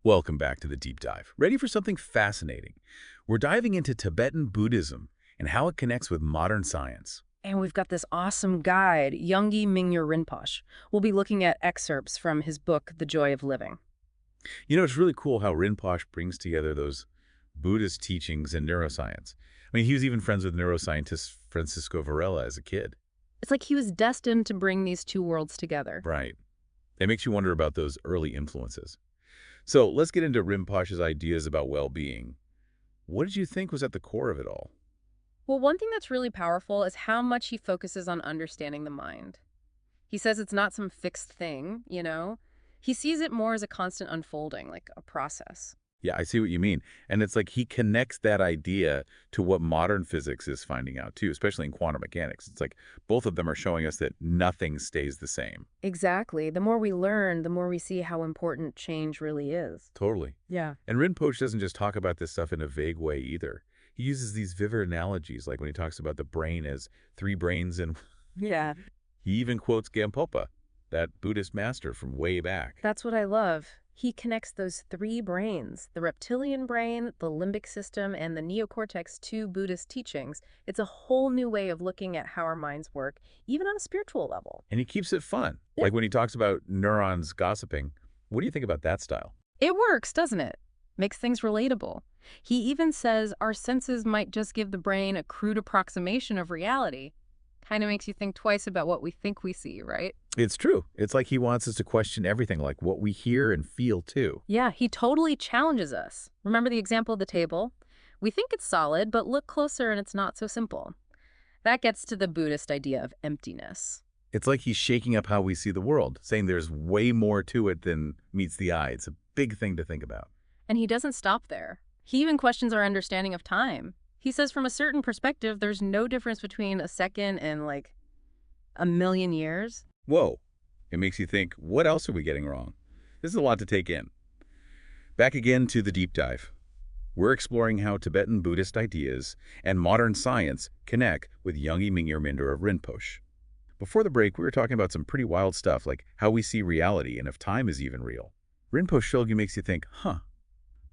Welcome back to the deep dive. Ready for something fascinating? We're diving into Tibetan Buddhism and how it connects with modern science. And we've got this awesome guide, Yongey Mingyur Rinpoche. We'll be looking at excerpts from his book, The Joy of Living. You know, it's really cool how Rinpoche brings together those Buddhist teachings and neuroscience. I mean, he was even friends with neuroscientist Francisco Varela as a kid. It's like he was destined to bring these two worlds together. Right. It makes you wonder about those early influences. So let's get into Rinpoche's ideas about well-being. What did you think was at the core of it all? Well, one thing that's really powerful is how much he focuses on understanding the mind. He says it's not some fixed thing, you know? He sees it more as a constant unfolding, like a process. Yeah, I see what you mean. And it's like he connects that idea to what modern physics is finding out too, especially in quantum mechanics. It's like both of them are showing us that nothing stays the same. Exactly. The more we learn, the more we see how important change really is. Totally. Yeah. And Rinpoche doesn't just talk about this stuff in a vague way either. He uses these vivid analogies, like when he talks about the brain as three brains, and Yeah. he even quotes Gampopa, that Buddhist master from way back. That's what I love. He connects those three brains, the reptilian brain, the limbic system, and the neocortex to Buddhist teachings. It's a whole new way of looking at how our minds work, even on a spiritual level. And he keeps it fun. Yeah. Like when he talks about neurons gossiping. What do you think about that style? It works, doesn't it? Makes things relatable. He even says our senses might just give the brain a crude approximation of reality. Kind of makes you think twice about what we think we see, right? It's true. It's like he wants us to question everything, like what we hear and feel too. Yeah, he totally challenges us. Remember the example of the table? We think it's solid, but look closer and it's not so simple. That gets to the Buddhist idea of emptiness. It's like he's shaking up how we see the world, saying there's way more to it than meets the eye. It's a big thing to think about. And he doesn't stop there. He even questions our understanding of time. He says from a certain perspective, there's no difference between a second and like a million years. Whoa. It makes you think, what else are we getting wrong? This is a lot to take in. Back again to the deep dive. We're exploring how Tibetan Buddhist ideas and modern science connect with Yongey Mingyur Rinpoche. Before the break, we were talking about some pretty wild stuff, like how we see reality and if time is even real. Rinpoche Shulgi makes you think, huh.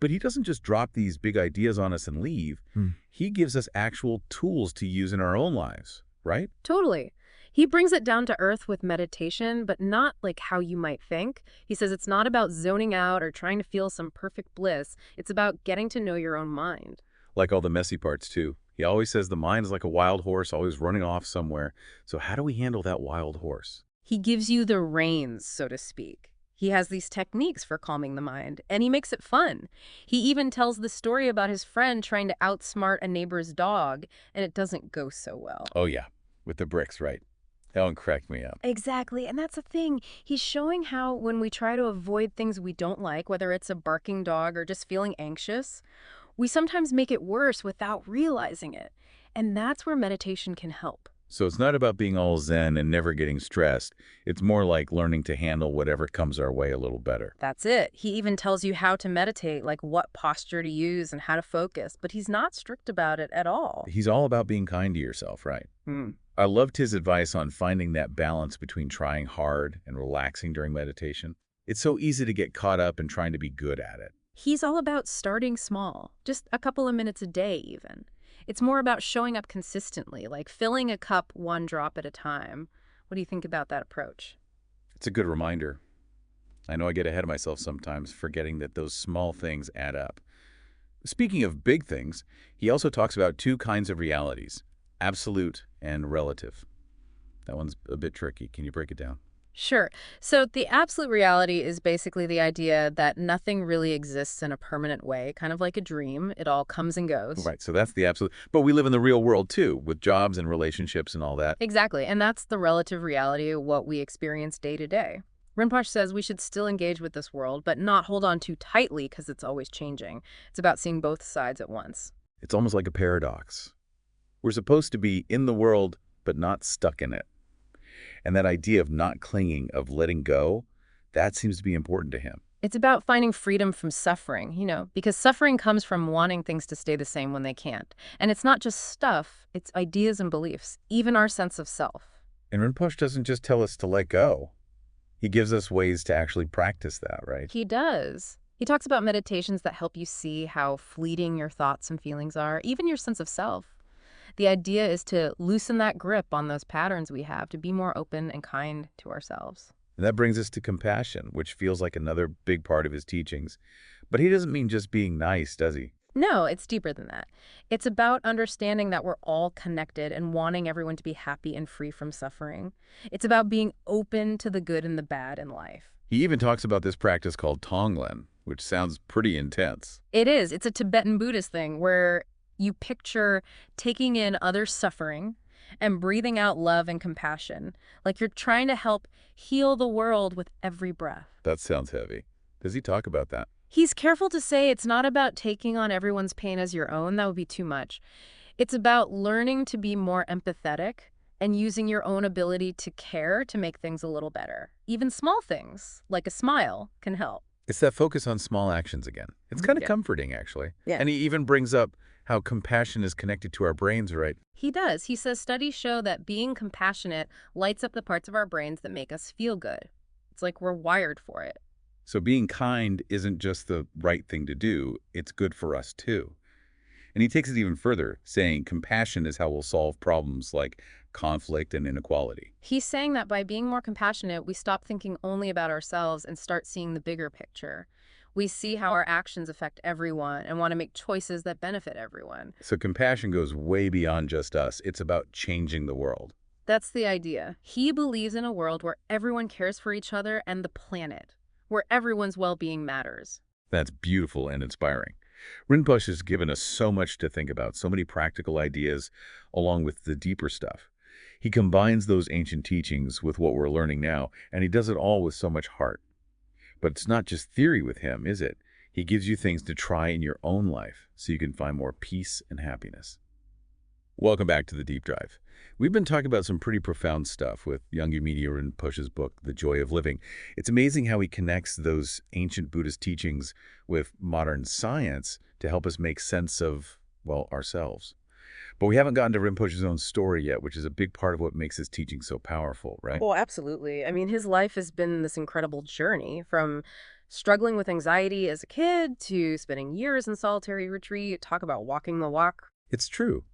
But he doesn't just drop these big ideas on us and leave. He gives us actual tools to use in our own lives, right? Totally. He brings it down to earth with meditation, but not like how you might think. He says it's not about zoning out or trying to feel some perfect bliss. It's about getting to know your own mind. Like all the messy parts, too. He always says the mind is like a wild horse, always running off somewhere. So how do we handle that wild horse? He gives you the reins, so to speak. He has these techniques for calming the mind, and he makes it fun. He even tells the story about his friend trying to outsmart a neighbor's dog, and it doesn't go so well. Oh, yeah. With the bricks, right. That one cracked me up. Exactly, and that's the thing. He's showing how when we try to avoid things we don't like, whether it's a barking dog or just feeling anxious, we sometimes make it worse without realizing it. And that's where meditation can help. So it's not about being all zen and never getting stressed. It's more like learning to handle whatever comes our way a little better. That's it. He even tells you how to meditate, like what posture to use and how to focus, but he's not strict about it at all. He's all about being kind to yourself, right? I loved his advice on finding that balance between trying hard and relaxing during meditation. It's so easy to get caught up in trying to be good at it. He's all about starting small, just a couple of minutes a day even. It's more about showing up consistently, like filling a cup one drop at a time. What do you think about that approach? It's a good reminder. I know I get ahead of myself sometimes, forgetting that those small things add up. Speaking of big things, he also talks about two kinds of realities, absolute and relative. That one's a bit tricky. Can you break it down? Sure. So the absolute reality is basically the idea that nothing really exists in a permanent way, kind of like a dream. It all comes and goes. Right, so that's the absolute. But we live in the real world too, with jobs and relationships and all that. Exactly. And that's the relative reality of what we experience day to day. Rinpoche says we should still engage with this world, but not hold on too tightly because it's always changing. It's about seeing both sides at once. It's almost like a paradox. We're supposed to be in the world, but not stuck in it. And that idea of not clinging, of letting go, that seems to be important to him. It's about finding freedom from suffering, because suffering comes from wanting things to stay the same when they can't. And it's not just stuff, it's ideas and beliefs, even our sense of self. And Rinpoche doesn't just tell us to let go. He gives us ways to actually practice that, right? He does. He talks about meditations that help you see how fleeting your thoughts and feelings are, even your sense of self. The idea is to loosen that grip on those patterns we have, to be more open and kind to ourselves. And that brings us to compassion, which feels like another big part of his teachings. But he doesn't mean just being nice, does he? No, it's deeper than that. It's about understanding that we're all connected and wanting everyone to be happy and free from suffering. It's about being open to the good and the bad in life. He even talks about this practice called Tonglen, which sounds pretty intense. It is. It's a Tibetan Buddhist thing where you picture taking in others' suffering and breathing out love and compassion, like you're trying to help heal the world with every breath. That sounds heavy. Does he talk about that? He's careful to say it's not about taking on everyone's pain as your own. That would be too much. It's about learning to be more empathetic and using your own ability to care to make things a little better. Even small things, like a smile, can help. It's that focus on small actions again. It's kind of Yeah. comforting, actually. Yeah. And he even brings up how compassion is connected to our brains, right? He does. He says studies show that being compassionate lights up the parts of our brains that make us feel good. It's like we're wired for it. So being kind isn't just the right thing to do, it's good for us too. And he takes it even further, saying compassion is how we'll solve problems like conflict and inequality. He's saying that by being more compassionate, we stop thinking only about ourselves and start seeing the bigger picture. We see how our actions affect everyone and want to make choices that benefit everyone. So compassion goes way beyond just us. It's about changing the world. That's the idea. He believes in a world where everyone cares for each other and the planet, where everyone's well-being matters. That's beautiful and inspiring. Rinpoche has given us so much to think about, so many practical ideas, along with the deeper stuff. He combines those ancient teachings with what we're learning now, and he does it all with so much heart. But it's not just theory with him, is it? He gives you things to try in your own life so you can find more peace and happiness. Welcome back to the Deep Dive. We've been talking about some pretty profound stuff with Yongey Mingyur Rinpoche's book, The Joy of Living. It's amazing how he connects those ancient Buddhist teachings with modern science to help us make sense of, well, ourselves. But we haven't gotten to Rinpoche's own story yet, which is a big part of what makes his teaching so powerful, right? Well, absolutely. I mean, his life has been this incredible journey from struggling with anxiety as a kid to spending years in solitary retreat, talk about walking the walk. It's true.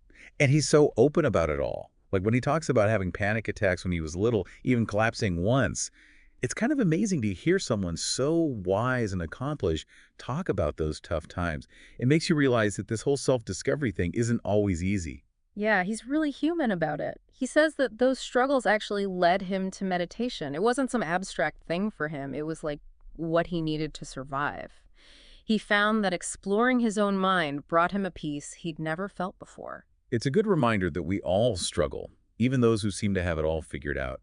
And he's so open about it all. Like when he talks about having panic attacks when he was little, even collapsing once, it's kind of amazing to hear someone so wise and accomplished talk about those tough times. It makes you realize that this whole self-discovery thing isn't always easy. Yeah, he's really human about it. He says that those struggles actually led him to meditation. It wasn't some abstract thing for him. It was like what he needed to survive. He found that exploring his own mind brought him a peace he'd never felt before. It's a good reminder that we all struggle, even those who seem to have it all figured out.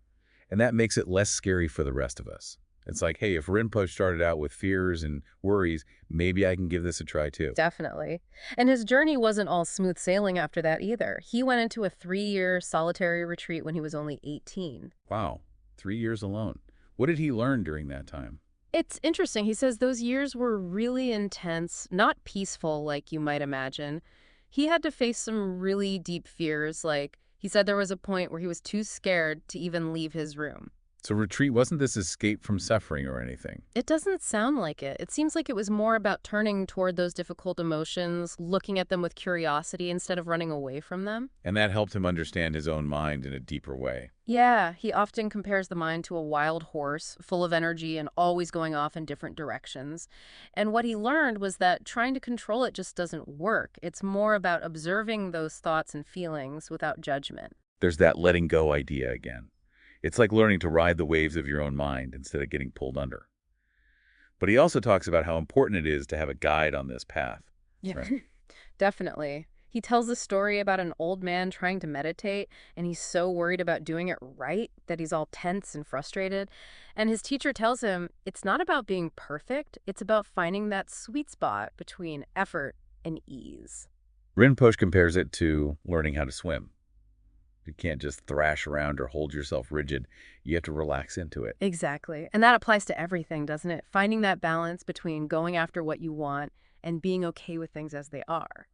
And that makes it less scary for the rest of us. It's like, hey, if Rinpoche started out with fears and worries, maybe I can give this a try too. Definitely. And his journey wasn't all smooth sailing after that either. He went into a 3-year solitary retreat when he was only 18. Wow, 3 years alone. What did he learn during that time? It's interesting. He says those years were really intense, not peaceful like you might imagine. He had to face some really deep fears, like he said there was a point where he was too scared to even leave his room. So retreat wasn't this escape from suffering or anything. It doesn't sound like it. It seems like it was more about turning toward those difficult emotions, looking at them with curiosity instead of running away from them. And that helped him understand his own mind in a deeper way. Yeah, he often compares the mind to a wild horse, full of energy and always going off in different directions. And what he learned was that trying to control it just doesn't work. It's more about observing those thoughts and feelings without judgment. There's that letting go idea again. It's like learning to ride the waves of your own mind instead of getting pulled under. But he also talks about how important it is to have a guide on this path. Yeah, Right? definitely. He tells a story about an old man trying to meditate, and he's so worried about doing it right that he's all tense and frustrated. And his teacher tells him it's not about being perfect, it's about finding that sweet spot between effort and ease. Rinpoche compares it to learning how to swim. You can't just thrash around or hold yourself rigid. You have to relax into it. Exactly. And that applies to everything, doesn't it? Finding that balance between going after what you want and being okay with things as they are.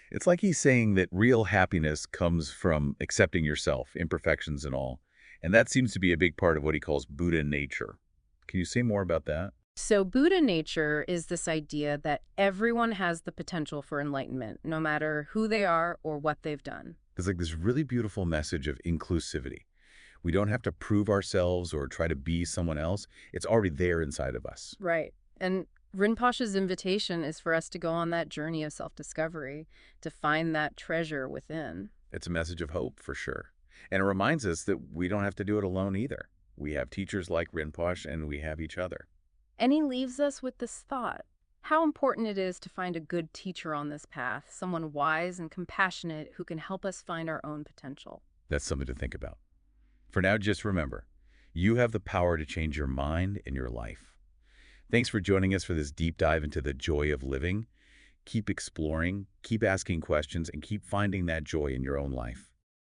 It's like he's saying that real happiness comes from accepting yourself, imperfections and all. And that seems to be a big part of what he calls Buddha nature. Can you say more about that? So Buddha nature is this idea that everyone has the potential for enlightenment, no matter who they are or what they've done. There's like this really beautiful message of inclusivity. We don't have to prove ourselves or try to be someone else. It's already there inside of us. Right. And Rinpoche's invitation is for us to go on that journey of self-discovery, to find that treasure within. It's a message of hope, for sure. And it reminds us that we don't have to do it alone either. We have teachers like Rinpoche, and we have each other. And he leaves us with this thought: how important it is to find a good teacher on this path, someone wise and compassionate who can help us find our own potential. That's something to think about. For now, just remember, you have the power to change your mind and your life. Thanks for joining us for this deep dive into the joy of living. Keep exploring, keep asking questions, and keep finding that joy in your own life.